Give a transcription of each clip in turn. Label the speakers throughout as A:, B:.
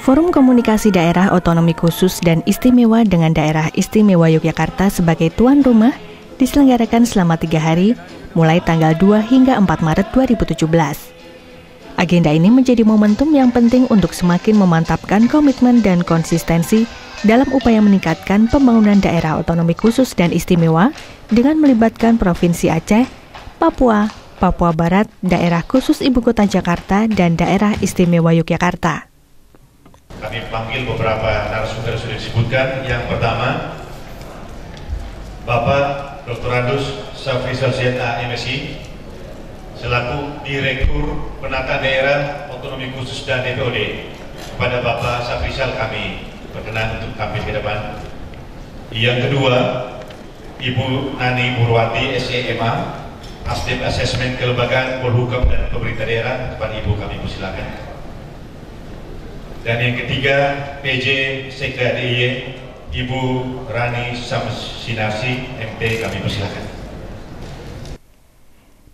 A: Forum Komunikasi Daerah Otonomi Khusus dan Istimewa dengan Daerah Istimewa Yogyakarta sebagai tuan rumah diselenggarakan selama 3 hari, mulai tanggal 2 hingga 4 Maret 2017. Agenda ini menjadi momentum yang penting untuk semakin memantapkan komitmen dan konsistensi dalam upaya meningkatkan pembangunan daerah otonomi khusus dan istimewa dengan melibatkan Provinsi Aceh, Papua, Papua Barat, Daerah Khusus Ibu Kota Jakarta, dan Daerah Istimewa Yogyakarta.
B: Kami panggil beberapa narasumber yang sudah disebutkan. Yang pertama, Bapak Dr. Andus Safrizal ZA MSI selaku Direktur Penata Daerah Otonomi Khusus dan DPOD. Kepada Bapak Safrizal kami berkenan untuk tampil ke depan. Yang kedua, Ibu Nani Purwati SEMA, Asdep Asesmen Kelembagaan Polhukam dan Pemerintah Daerah. Depan Ibu kami persilakan. Dan yang ketiga, PJ Sekda DIY, Ibu Rani Samsinarsi, MT, kami persilakan.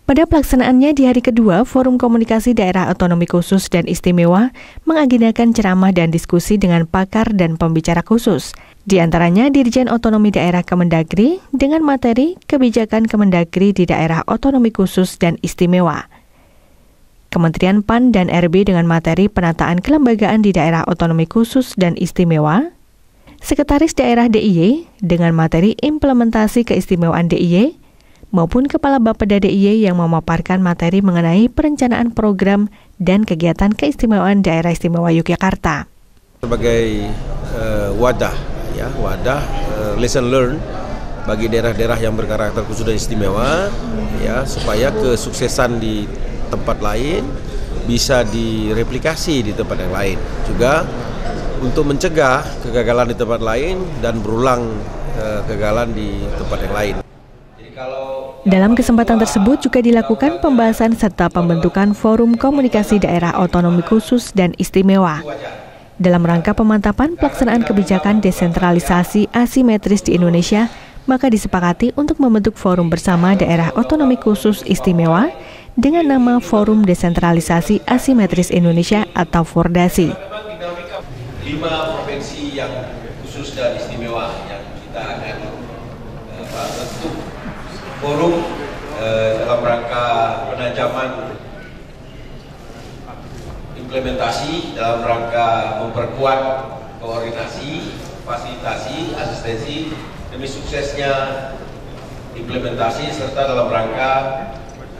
A: Pada pelaksanaannya di hari kedua, Forum Komunikasi Daerah Otonomi Khusus dan Istimewa mengagendakan ceramah dan diskusi dengan pakar dan pembicara khusus. Di antaranya Dirjen Otonomi Daerah Kemendagri dengan materi kebijakan Kemendagri di daerah otonomi khusus dan istimewa. Kementerian PAN dan RB dengan materi penataan kelembagaan di daerah otonomi khusus dan istimewa. Sekretaris Daerah DIY dengan materi implementasi keistimewaan DIY, maupun Kepala Bapeda DIY yang memaparkan materi mengenai perencanaan program dan kegiatan keistimewaan Daerah Istimewa Yogyakarta.
C: Sebagai wadah lesson learn bagi daerah-daerah yang berkarakter khusus dan istimewa, ya, supaya kesuksesan di tempat lain bisa direplikasi di tempat yang lain. Juga untuk mencegah kegagalan di tempat lain dan berulang kegagalan di tempat yang lain.
A: Dalam kesempatan tersebut juga dilakukan pembahasan serta pembentukan Forum Komunikasi Daerah Otonomi Khusus dan Istimewa. Dalam rangka pemantapan pelaksanaan kebijakan desentralisasi asimetris di Indonesia, maka disepakati untuk membentuk forum bersama daerah otonomi khusus istimewa dengan nama Forum Desentralisasi Asimetris Indonesia atau Fordasi.
C: 5 provinsi yang khusus dan istimewa yang kita akan bentuk forum dalam rangka penajaman implementasi, dalam rangka memperkuat koordinasi, fasilitasi, asistensi demi suksesnya implementasi, serta dalam rangka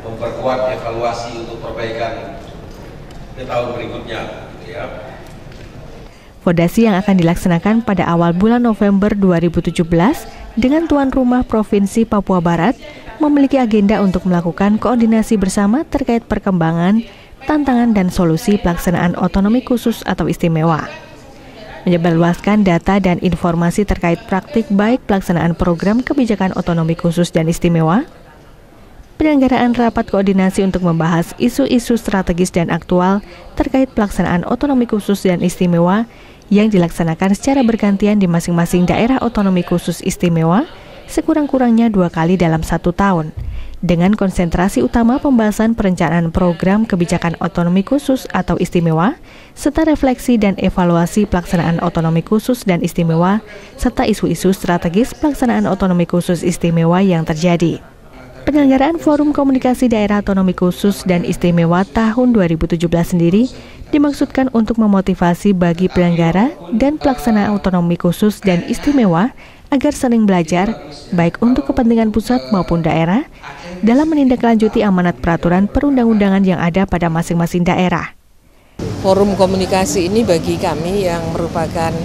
C: memperkuat evaluasi untuk perbaikan ke tahun berikutnya, ya.
A: Fordasi yang akan dilaksanakan pada awal bulan November 2017 dengan tuan rumah Provinsi Papua Barat memiliki agenda untuk melakukan koordinasi bersama terkait perkembangan, tantangan dan solusi pelaksanaan otonomi khusus atau istimewa. Menyebarluaskan data dan informasi terkait praktik baik pelaksanaan program kebijakan otonomi khusus dan istimewa, penyelenggaraan rapat koordinasi untuk membahas isu-isu strategis dan aktual terkait pelaksanaan otonomi khusus dan istimewa yang dilaksanakan secara bergantian di masing-masing daerah otonomi khusus istimewa sekurang-kurangnya 2 kali dalam 1 tahun, dengan konsentrasi utama pembahasan perencanaan program kebijakan otonomi khusus atau istimewa, serta refleksi dan evaluasi pelaksanaan otonomi khusus dan istimewa, serta isu-isu strategis pelaksanaan otonomi khusus istimewa yang terjadi. Penyelenggaraan Forum Komunikasi Daerah Otonomi Khusus dan Istimewa tahun 2017 sendiri dimaksudkan untuk memotivasi bagi penyelenggara dan pelaksana otonomi khusus dan istimewa agar sering belajar, baik untuk kepentingan pusat maupun daerah, dalam menindaklanjuti amanat peraturan perundang-undangan yang ada pada masing-masing daerah.
D: Forum komunikasi ini bagi kami yang merupakan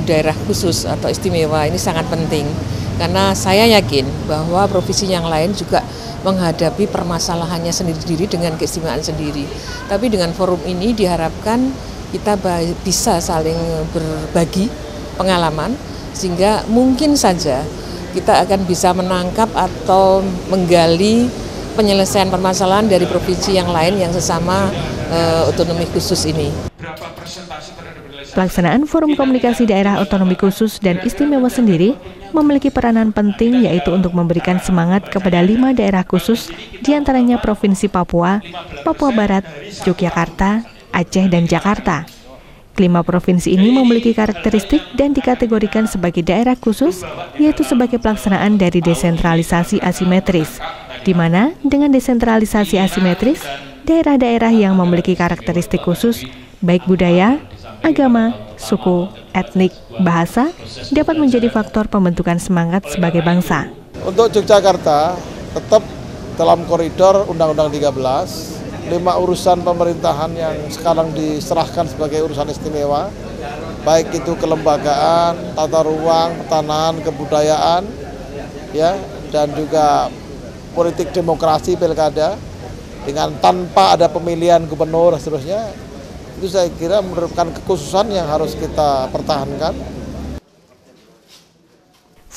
D: daerah khusus atau istimewa ini sangat penting. Karena saya yakin bahwa provinsi yang lain juga menghadapi permasalahannya sendiri-sendiri dengan keistimewaan sendiri. Tapi dengan forum ini diharapkan kita bisa saling berbagi pengalaman, sehingga mungkin saja kita akan bisa menangkap atau menggali penyelesaian permasalahan dari provinsi yang lain yang sesama otonomi khusus ini.
A: Pelaksanaan Forum Komunikasi Daerah Otonomi Khusus dan Istimewa sendiri memiliki peranan penting, yaitu untuk memberikan semangat kepada 5 daerah khusus, diantaranya Provinsi Papua, Papua Barat, Yogyakarta, Aceh, dan Jakarta. Kelima provinsi ini memiliki karakteristik dan dikategorikan sebagai daerah khusus, yaitu sebagai pelaksanaan dari desentralisasi asimetris, di mana dengan desentralisasi asimetris, daerah-daerah yang memiliki karakteristik khusus, baik budaya, agama, suku, etnik, bahasa, dapat menjadi faktor pembentukan semangat sebagai bangsa.
E: Untuk Yogyakarta, tetap dalam koridor Undang-Undang 13, 5 urusan pemerintahan yang sekarang diserahkan sebagai urusan istimewa, baik itu kelembagaan, tata ruang, pertanahan, kebudayaan, ya, dan juga politik demokrasi pilkada, dengan tanpa ada pemilihan gubernur dan seterusnya, itu saya kira merupakan kekhususan yang harus kita pertahankan.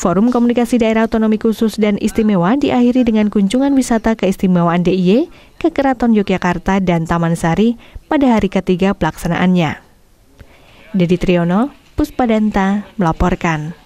A: Forum Komunikasi Daerah Otonomi Khusus dan Istimewa diakhiri dengan kunjungan wisata keistimewaan DIY ke Keraton Yogyakarta dan Taman Sari pada hari ketiga pelaksanaannya. Dedi Triyono, Puspadanta melaporkan.